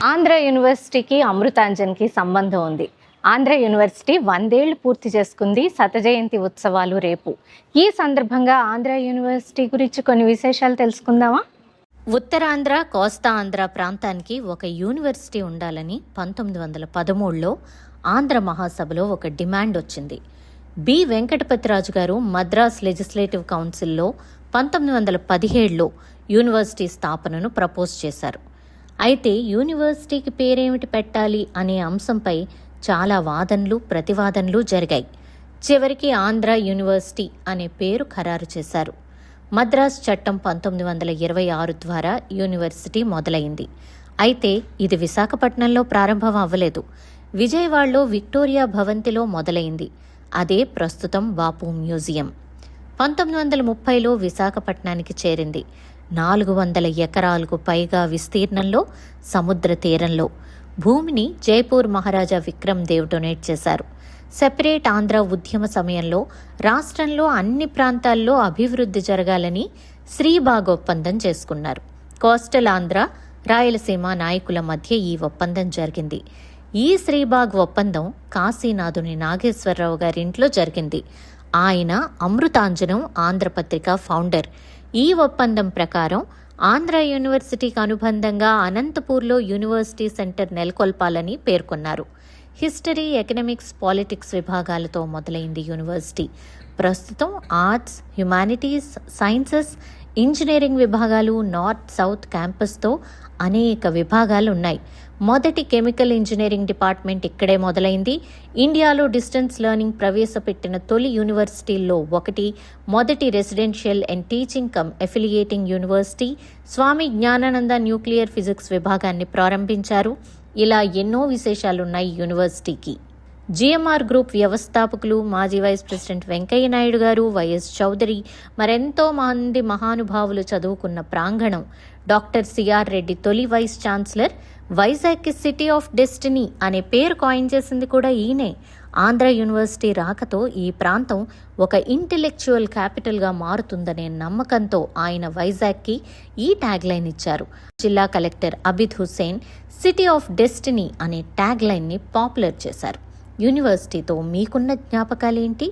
ఆంధ్ర యూనివర్సిటీకి అమృతాంజన్కి సంబంధం ఉంది. ఆంధ్ర యూనివర్సిటీ 100 ఏళ్లు పూర్తి చేసుకుంది. శతజయంతి ఉత్సవాలు రేపు. ఈ సందర్భంగా ఆంధ్ర యూనివర్సిటీ గురించి కొన్ని విశేషాలు తెలుసుకుందామా? ఉత్తరాంధ్ర, కోస్తా ఆంధ్ర ప్రాంతానికి ఒక యూనివర్సిటీ ఉండాలని 1913లో ఆంధ్ర మహాసభలో ఒక డిమాండ్ వచ్చింది. బి వెంకటపతిరాజు గారు మద్రాస్ లెజిస్లేటివ్ కౌన్సిల్లో 1917లో యూనివర్సిటీ స్థాపనను ప్రపోజ్ చేశారు. అయితే యూనివర్సిటీకి పేరేమిటి పెట్టాలి అనే అంశంపై చాలా వాదనలు, ప్రతివాదనలు జరిగాయి. చివరికి ఆంధ్ర యూనివర్సిటీ అనే పేరు ఖరారు చేశారు. మద్రాస్ చట్టం 1926 ద్వారా యూనివర్సిటీ మొదలైంది. అయితే ఇది విశాఖపట్నంలో ప్రారంభం అవ్వలేదు. విజయవాడలో విక్టోరియా భవంతిలో మొదలైంది. అదే ప్రస్తుతం బాపు మ్యూజియం. 1930లో విశాఖపట్నానికి చేరింది. 400 ఎకరాలకు పైగా విస్తీర్ణంలో, సముద్ర తీరంలో. భూమిని జైపూర్ మహారాజా విక్రమ్ దేవ్ డొనేట్ చేశారు. సెపరేట్ ఆంధ్ర ఉద్యమ సమయంలో రాష్ట్రంలో అన్ని ప్రాంతాల్లో అభివృద్ధి జరగాలని శ్రీబాగ్ ఒప్పందం చేసుకున్నారు. కోస్టల్ ఆంధ్ర, రాయలసీమ నాయకుల మధ్య ఈ ఒప్పందం జరిగింది. ఈ శ్రీబాగ్ ఒప్పందం కాశీనాథుని నాగేశ్వరరావు గారింట్లో జరిగింది. ఆయన అమృతాంజనం ఆంధ్రపత్రిక ఫౌండర్. ఈ ఒప్పందం ప్రకారం ఆంధ్ర యూనివర్సిటీకి అనుబంధంగా అనంతపూర్లో యూనివర్సిటీ సెంటర్ నెలకొల్పాలని పేర్కొన్నారు. హిస్టరీ, ఎకనామిక్స్, పాలిటిక్స్ విభాగాలతో మొదలైంది యూనివర్సిటీ. ప్రస్తుతం ఆర్ట్స్, హ్యుమానిటీస్, సైన్సెస్, ఇంజనీరింగ్ విభాగాలు, నార్త్, సౌత్ క్యాంపస్తో అనేక విభాగాలు ఉన్నాయి. మొదటి కెమికల్ ఇంజనీరింగ్ డిపార్ట్మెంట్ ఇక్కడే మొదలైంది. ఇండియాలో డిస్టెన్స్ లెర్నింగ్ ప్రవేశపెట్టిన తొలి యూనివర్సిటీల్లో ఒకటి. మొదటి residential and teaching cum affiliating university. Swami Jnanananda nuclear physics విభాగాన్ని ప్రారంభించారు. ఇలా ఎన్నో విశేషాలున్నాయి యూనివర్సిటీకి. జిఎంఆర్ గ్రూప్ వ్యవస్థాపకులు మాజీ వైస్ ప్రెసిడెంట్ వెంకయ్య నాయుడు గారు, వైఎస్ చౌదరి, మరెంతో మంది మహానుభావులు చదువుకున్న ప్రాంగణం. డాక్టర్ సిఆర్ రెడ్డి తొలి వైస్ ఛాన్సలర్. వైజాగ్కి సిటీ ఆఫ్ డెస్టినీ అనే పేరు కాయిన్ చేసింది కూడా ఈయనే. ఆంధ్ర యూనివర్సిటీ రాకతో ఈ ప్రాంతం ఒక ఇంటెలెక్చువల్ క్యాపిటల్గా మారుతుందనే నమ్మకంతో ఆయన వైజాగ్కి ఈ ట్యాగ్ లైన్ ఇచ్చారు. జిల్లా collector Abid Hussain city of destiny అనే ట్యాగ్ లైన్ని పాపులర్ చేశారు. యూనివర్సిటీతో మీకున్న జ్ఞాపకాలేంటి?